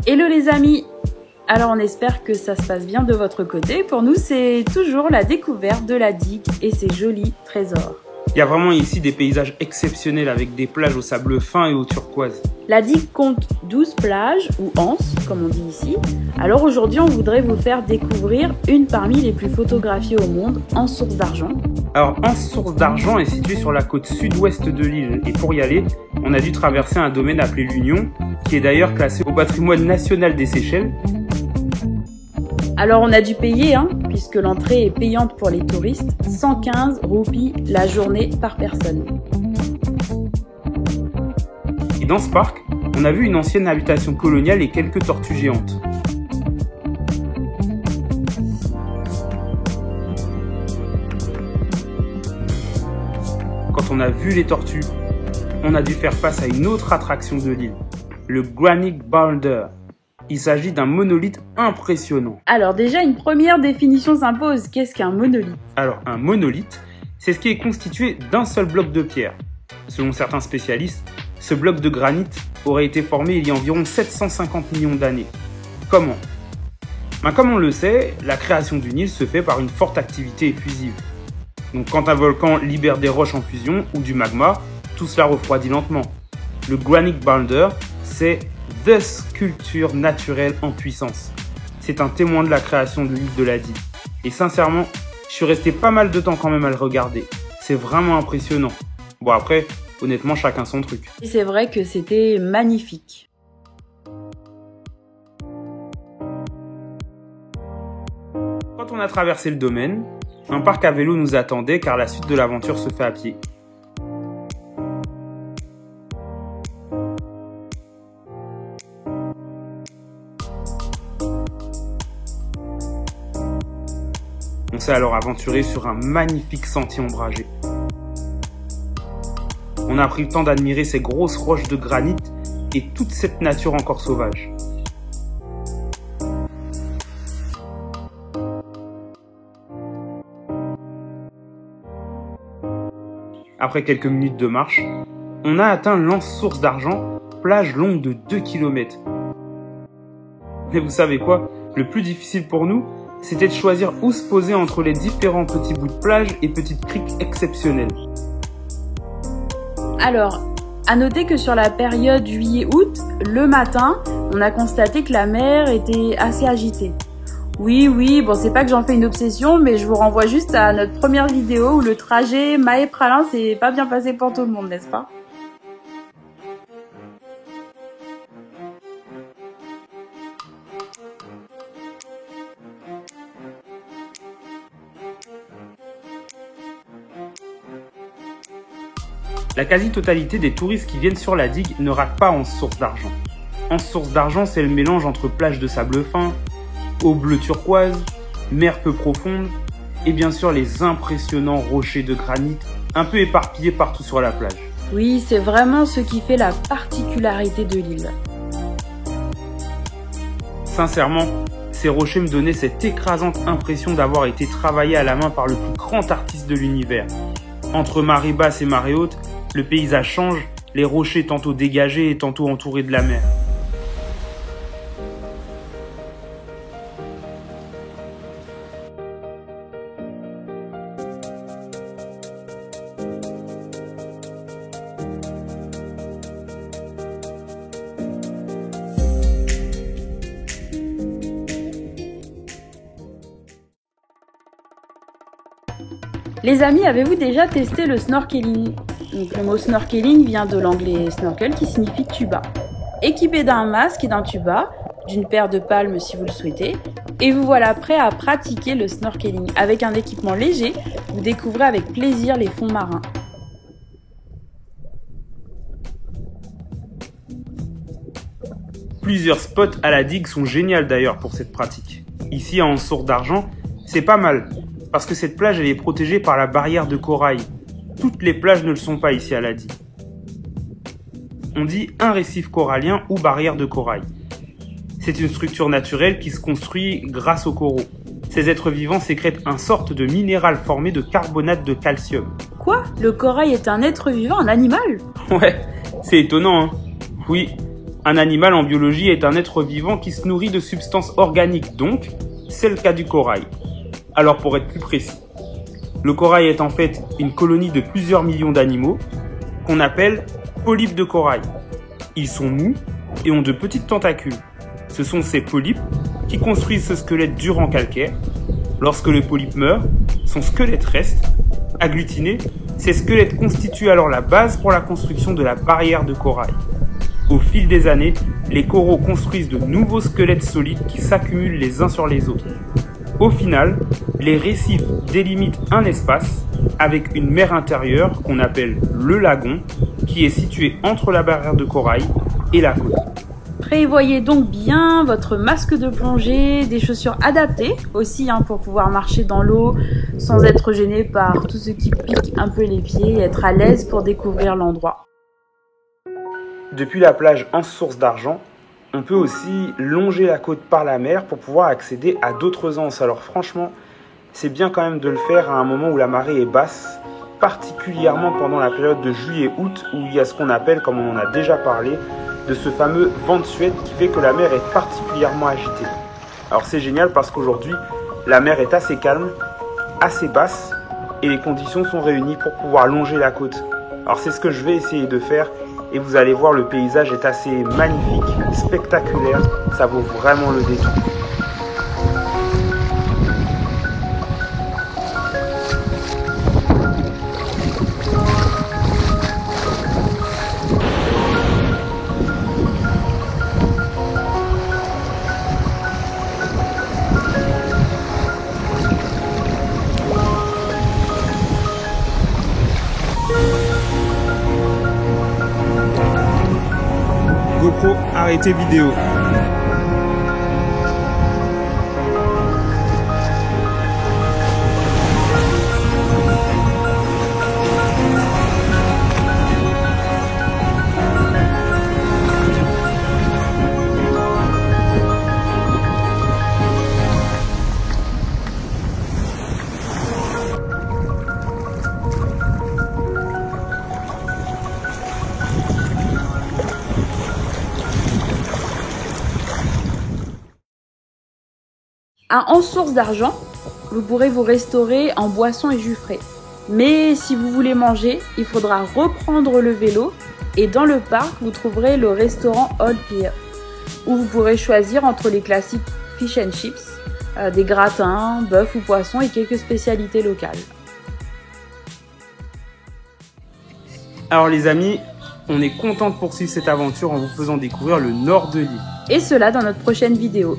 Hello les amis! Alors on espère que ça se passe bien de votre côté. Pour nous, c'est toujours la découverte de la digue et ses jolis trésors. Il y a vraiment ici des paysages exceptionnels avec des plages au sable fin et au turquoise. La digue compte 12 plages, ou anses, comme on dit ici. Alors aujourd'hui, on voudrait vous faire découvrir une parmi les plus photographiées au monde, Anse Source d'Argent. Alors, Anse Source d'Argent est située sur la côte sud-ouest de l'île. Et pour y aller, on a dû traverser un domaine appelé l'Union, qui est d'ailleurs classé au patrimoine national des Seychelles. Alors on a dû payer, puisque l'entrée est payante pour les touristes, 115 roupies la journée par personne. Et dans ce parc, on a vu une ancienne habitation coloniale et quelques tortues géantes. Quand on a vu les tortues, on a dû faire face à une autre attraction de l'île, le Granite Boulder. Il s'agit d'un monolithe impressionnant. Alors déjà, une première définition s'impose. Qu'est-ce qu'un monolithe? Alors, un monolithe, c'est ce qui est constitué d'un seul bloc de pierre. Selon certains spécialistes, ce bloc de granit aurait été formé il y a environ 750 millions d'années. Comment? Comme on le sait, la création d'une île se fait par une forte activité effusive. Donc quand un volcan libère des roches en fusion ou du magma, tout cela refroidit lentement. Le Granite Boulder, c'est the sculpture naturelle en puissance. C'est un témoin de la création de l'île de la digue. Et sincèrement, je suis resté pas mal de temps quand même à le regarder. C'est vraiment impressionnant. Bon après, honnêtement, chacun son truc. Et c'est vrai que c'était magnifique. Quand on a traversé le domaine, un parc à vélo nous attendait car la suite de l'aventure se fait à pied. On s'est alors aventuré sur un magnifique sentier ombragé. On a pris le temps d'admirer ces grosses roches de granit et toute cette nature encore sauvage. Après quelques minutes de marche, on a atteint l'Anse Source d'Argent, plage longue de 2 km. Mais vous savez quoi? Le plus difficile pour nous, c'était de choisir où se poser entre les différents petits bouts de plage et petites criques exceptionnelles. Alors, à noter que sur la période juillet-août, le matin, on a constaté que la mer était assez agitée. Oui, bon, c'est pas que j'en fais une obsession, mais je vous renvoie juste à notre première vidéo où le trajet Mahé-Pralin s'est pas bien passé pour tout le monde, n'est-ce pas? La quasi-totalité des touristes qui viennent sur la digue ne ratent pas Anse Source d'Argent. Anse Source d'Argent, c'est le mélange entre plage de sable fin, eau bleue turquoise, mer peu profonde et bien sûr les impressionnants rochers de granit un peu éparpillés partout sur la plage. Oui, c'est vraiment ce qui fait la particularité de l'île. Sincèrement, ces rochers me donnaient cette écrasante impression d'avoir été travaillés à la main par le plus grand artiste de l'univers. Entre marée basse et marée haute, le paysage change, les rochers tantôt dégagés et tantôt entourés de la mer. Les amis, avez-vous déjà testé le snorkeling? Donc, le mot snorkeling vient de l'anglais snorkel qui signifie tuba. Équipé d'un masque et d'un tuba, d'une paire de palmes si vous le souhaitez, et vous voilà prêt à pratiquer le snorkeling. Avec un équipement léger, vous découvrez avec plaisir les fonds marins. Plusieurs spots à la digue sont géniaux d'ailleurs pour cette pratique. Ici à Anse d'Argent, c'est pas mal, parce que cette plage elle est protégée par la barrière de corail. Toutes les plages ne le sont pas ici à la digue. On dit un récif corallien ou barrière de corail. C'est une structure naturelle qui se construit grâce aux coraux. Ces êtres vivants sécrètent une sorte de minéral formé de carbonate de calcium. Quoi? Le corail est un être vivant, un animal? Ouais, c'est étonnant, hein? Oui, un animal en biologie est un être vivant qui se nourrit de substances organiques, donc c'est le cas du corail. Alors pour être plus précis, le corail est en fait une colonie de plusieurs millions d'animaux qu'on appelle polypes de corail. Ils sont mous et ont de petites tentacules. Ce sont ces polypes qui construisent ce squelette dur en calcaire. Lorsque le polype meurt, son squelette reste agglutiné. Ces squelettes constituent alors la base pour la construction de la barrière de corail. Au fil des années, les coraux construisent de nouveaux squelettes solides qui s'accumulent les uns sur les autres. Au final, les récifs délimitent un espace avec une mer intérieure qu'on appelle le lagon, qui est situé entre la barrière de corail et la côte. Prévoyez donc bien votre masque de plongée, des chaussures adaptées aussi pour pouvoir marcher dans l'eau sans être gêné par tout ce qui pique un peu les pieds et être à l'aise pour découvrir l'endroit. Depuis la plage Anse d'Argent, on peut aussi longer la côte par la mer pour pouvoir accéder à d'autres anses. Alors franchement, c'est bien quand même de le faire à un moment où la marée est basse, particulièrement pendant la période de juillet-août où il y a ce qu'on appelle, comme on en a déjà parlé, de ce fameux vent de Suède qui fait que la mer est particulièrement agitée. Alors c'est génial parce qu'aujourd'hui, la mer est assez calme, assez basse et les conditions sont réunies pour pouvoir longer la côte. Alors c'est ce que je vais essayer de faire et vous allez voir, le paysage est assez magnifique, spectaculaire, ça vaut vraiment le détour. GoPro, arrêtez vidéo. À Anse d'Argent, vous pourrez vous restaurer en boissons et jus frais. Mais si vous voulez manger, il faudra reprendre le vélo et dans le parc, vous trouverez le restaurant Old Pier où vous pourrez choisir entre les classiques fish and chips, des gratins, bœuf ou poisson et quelques spécialités locales. Alors les amis, on est content de poursuivre cette aventure en vous faisant découvrir le nord de l'île. Et cela dans notre prochaine vidéo.